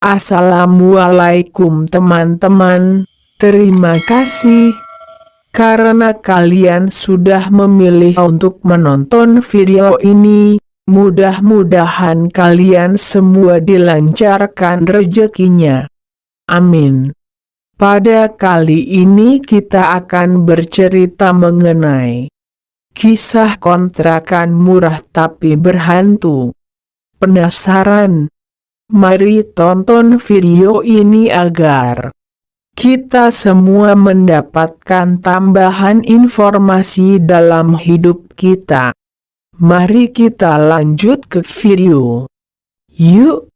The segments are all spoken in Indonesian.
Assalamualaikum teman-teman, terima kasih karena kalian sudah memilih untuk menonton video ini. Mudah-mudahan kalian semua dilancarkan rezekinya. Amin. Pada kali ini kita akan bercerita mengenai kisah kontrakan murah tapi berhantu. Penasaran? Mari tonton video ini agar kita semua mendapatkan tambahan informasi dalam hidup kita. Mari kita lanjut ke video. Yuk!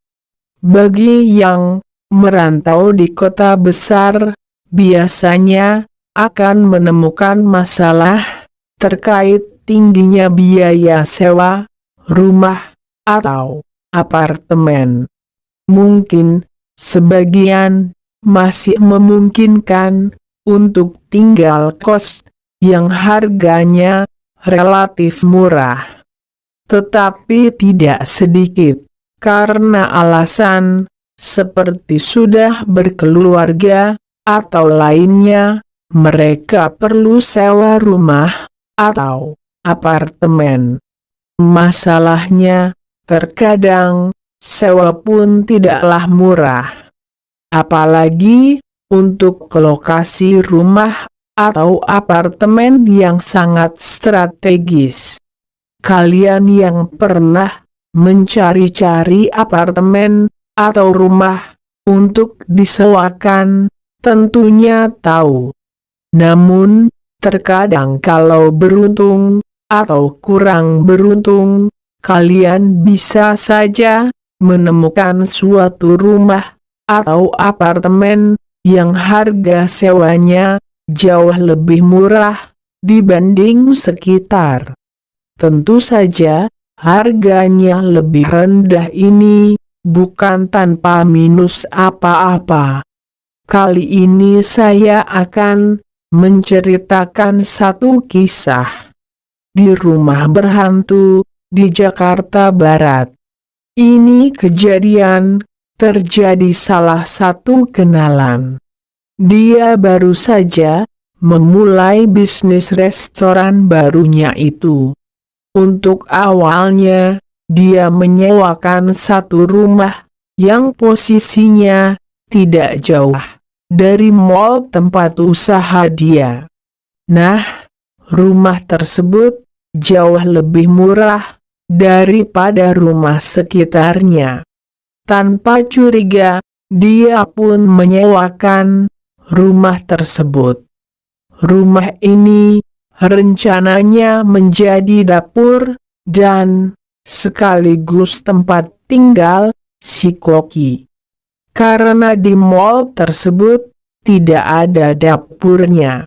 Bagi yang merantau di kota besar, biasanya akan menemukan masalah terkait tingginya biaya sewa rumah atau apartemen. Mungkin sebagian masih memungkinkan untuk tinggal kos yang harganya relatif murah. Tetapi tidak sedikit karena alasan seperti sudah berkeluarga atau lainnya, mereka perlu sewa rumah atau apartemen. Masalahnya, terkadang sewa pun tidaklah murah. Apalagi untuk lokasi rumah atau apartemen yang sangat strategis. Kalian yang pernah mencari-cari apartemen atau rumah untuk disewakan tentunya tahu. Namun, terkadang kalau beruntung atau kurang beruntung, kalian bisa saja menemukan suatu rumah atau apartemen yang harga sewanya jauh lebih murah dibanding sekitar. Tentu saja, harganya lebih rendah ini bukan tanpa minus apa-apa. Kali ini saya akan menceritakan satu kisah di rumah berhantu di Jakarta Barat. Ini kejadian terjadi salah satu kenalan. Dia baru saja memulai bisnis restoran barunya itu. Untuk awalnya, dia menyewakan satu rumah yang posisinya tidak jauh dari mal tempat usaha dia. Nah, rumah tersebut jauh lebih murah daripada rumah sekitarnya. Tanpa curiga, dia pun menyewakan rumah tersebut. Rumah ini rencananya menjadi dapur dan sekaligus tempat tinggal si Koki. Karena di mal tersebut tidak ada dapurnya.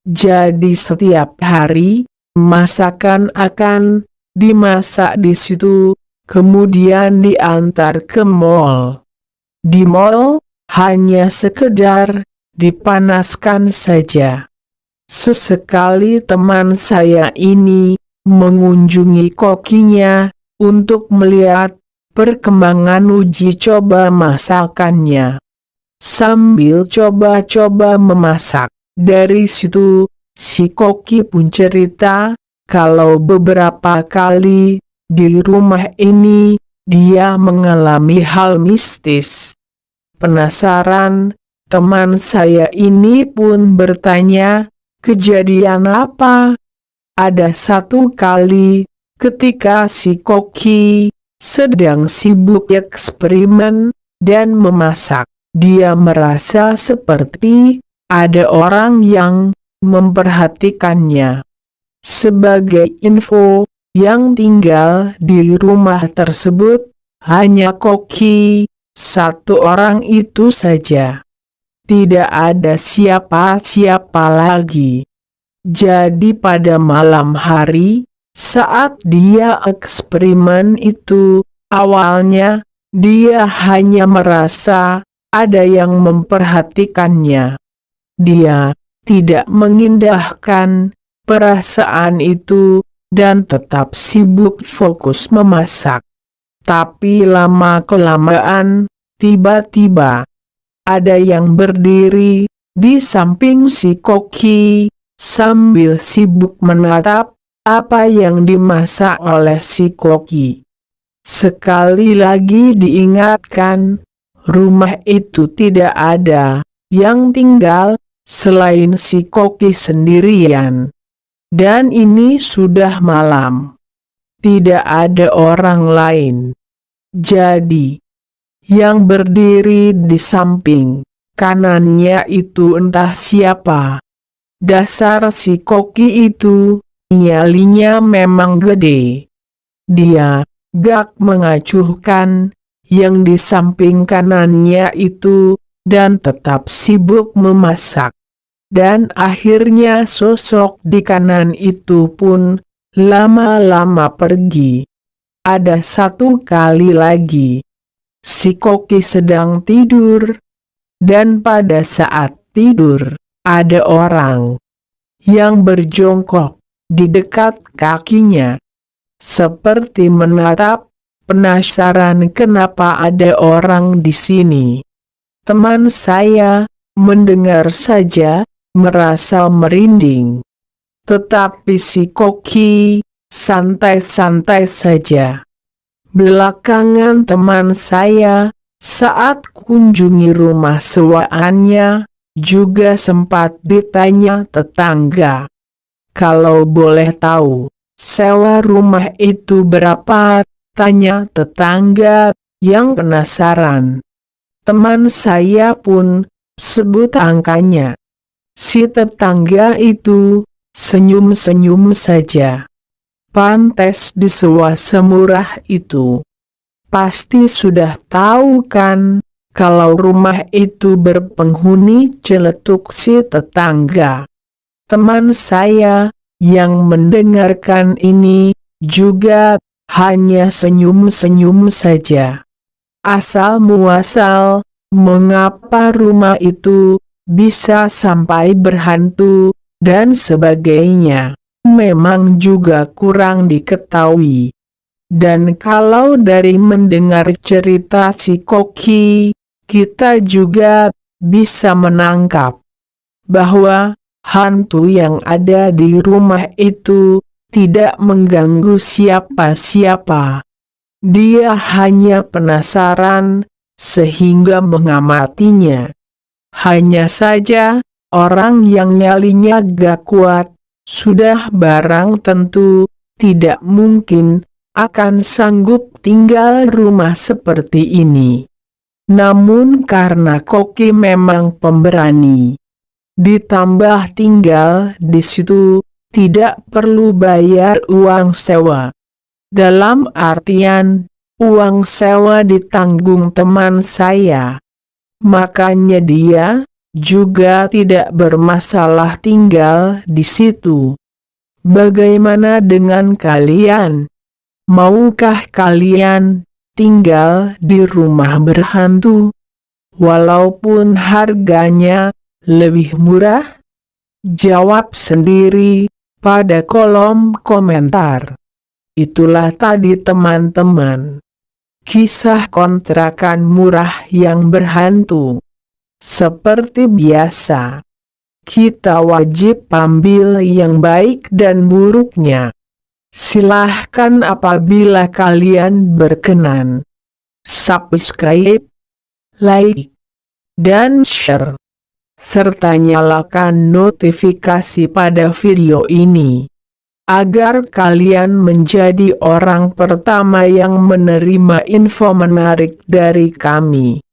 Jadi setiap hari masakan akan dimasak di situ, kemudian diantar ke mal. Di mal hanya sekedar dipanaskan saja. Sesekali teman saya ini mengunjungi kokinya untuk melihat perkembangan uji coba masakannya. Sambil coba-coba memasak, dari situ si Koki pun cerita kalau beberapa kali di rumah ini dia mengalami hal mistis. Penasaran, teman saya ini pun bertanya, kejadian apa? Ada satu kali ketika si Koki sedang sibuk eksperimen dan memasak, dia merasa seperti ada orang yang memperhatikannya. Sebagai info, yang tinggal di rumah tersebut hanya Koki, satu orang itu saja. Tidak ada siapa-siapa lagi. Jadi pada malam hari, saat dia eksperimen itu, awalnya dia hanya merasa ada yang memperhatikannya. Dia tidak mengindahkan perasaan itu dan tetap sibuk fokus memasak. Tapi lama-kelamaan, Tiba-tiba, ada yang berdiri di samping si Koki, sambil sibuk menatap apa yang dimasak oleh si Koki. Sekali lagi diingatkan, rumah itu tidak ada yang tinggal selain si Koki sendirian. Dan ini sudah malam. Tidak ada orang lain. Jadi, yang berdiri di samping kanannya itu entah siapa. Dasar si Koki itu, nyalinya memang gede. Dia gak mengacuhkan yang di samping kanannya itu dan tetap sibuk memasak. Dan akhirnya sosok di kanan itu pun lama-lama pergi. Ada satu kali lagi, si Koki sedang tidur, dan pada saat tidur, ada orang yang berjongkok di dekat kakinya, seperti menatap, penasaran kenapa ada orang di sini. Teman saya mendengar saja merasa merinding. Tetapi si Koki santai-santai saja. Belakangan teman saya saat kunjungi rumah sewaannya juga sempat ditanya tetangga. Kalau boleh tahu, sewa rumah itu berapa? Tanya tetangga yang penasaran. Teman saya pun sebut angkanya. Si tetangga itu senyum-senyum saja. Pantes disewa semurah itu. Pasti sudah tahu kan, kalau rumah itu berpenghuni, celetuk si tetangga. Teman saya yang mendengarkan ini juga hanya senyum-senyum saja. Asal muasal, mengapa rumah itu bisa sampai berhantu, dan sebagainya, memang juga kurang diketahui. Dan kalau dari mendengar cerita si Koki, kita juga bisa menangkap bahwa hantu yang ada di rumah itu tidak mengganggu siapa-siapa. Dia hanya penasaran sehingga mengamatinya. Hanya saja, orang yang nyalinya gak kuat, sudah barang tentu tidak mungkin akan sanggup tinggal rumah seperti ini. Namun karena Koki memang pemberani, ditambah tinggal di situ tidak perlu bayar uang sewa. Dalam artian, uang sewa ditanggung teman saya. Makanya dia juga tidak bermasalah tinggal di situ. Bagaimana dengan kalian? Maukah kalian tinggal di rumah berhantu, walaupun harganya lebih murah? Jawab sendiri pada kolom komentar. Itulah tadi teman-teman, kisah kontrakan murah yang berhantu. Seperti biasa, kita wajib ambil yang baik dan buruknya. Silahkan apabila kalian berkenan, subscribe, like, dan share, serta nyalakan notifikasi pada video ini, agar kalian menjadi orang pertama yang menerima info menarik dari kami.